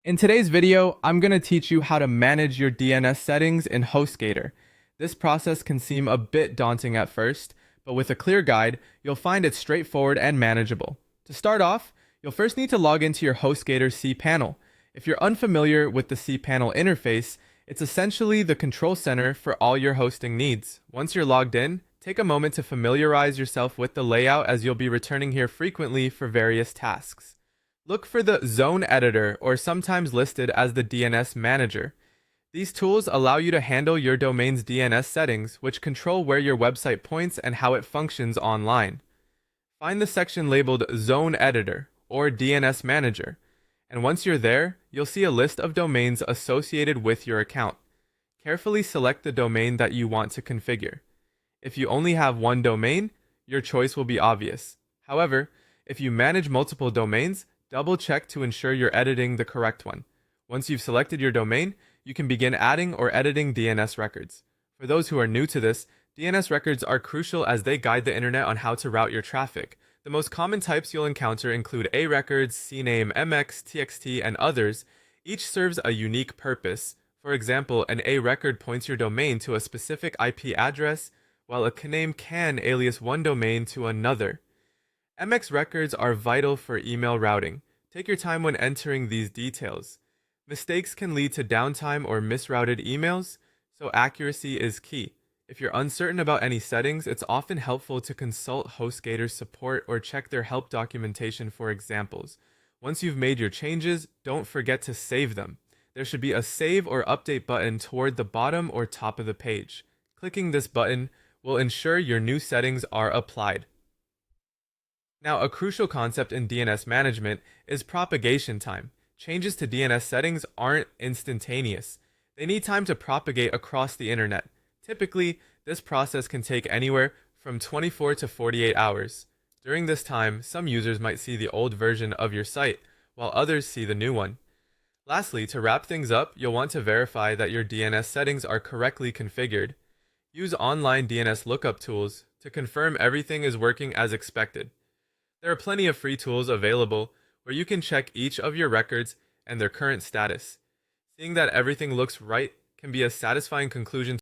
In today's video, I'm going to teach you how to manage your DNS settings in HostGator. This process can seem a bit daunting at first, but with a clear guide, you'll find it straightforward and manageable. To start off, you'll first need to log into your HostGator cPanel. If you're unfamiliar with the cPanel interface, it's essentially the control center for all your hosting needs. Once you're logged in, take a moment to familiarize yourself with the layout as you'll be returning here frequently for various tasks. Look for the Zone Editor, or sometimes listed as the DNS Manager. These tools allow you to handle your domain's DNS settings, which control where your website points and how it functions online. Find the section labeled Zone Editor, or DNS Manager, and once you're there, you'll see a list of domains associated with your account. Carefully select the domain that you want to configure. If you only have one domain, your choice will be obvious. However, if you manage multiple domains, double check to ensure you're editing the correct one. Once you've selected your domain, you can begin adding or editing DNS records. For those who are new to this, DNS records are crucial as they guide the internet on how to route your traffic. The most common types you'll encounter include A records, CNAME, MX, TXT, and others. Each serves a unique purpose. For example, an A record points your domain to a specific IP address, while a CNAME can alias one domain to another. MX records are vital for email routing. Take your time when entering these details. Mistakes can lead to downtime or misrouted emails, so accuracy is key. If you're uncertain about any settings, it's often helpful to consult HostGator's support or check their help documentation for examples. Once you've made your changes, don't forget to save them. There should be a save or update button toward the bottom or top of the page. Clicking this button will ensure your new settings are applied. Now, a crucial concept in DNS management is propagation time. Changes to DNS settings aren't instantaneous. They need time to propagate across the internet. Typically, this process can take anywhere from 24 to 48 hours. During this time, some users might see the old version of your site, while others see the new one. Lastly, to wrap things up, you'll want to verify that your DNS settings are correctly configured. Use online DNS lookup tools to confirm everything is working as expected. There are plenty of free tools available where you can check each of your records and their current status. Seeing that everything looks right can be a satisfying conclusion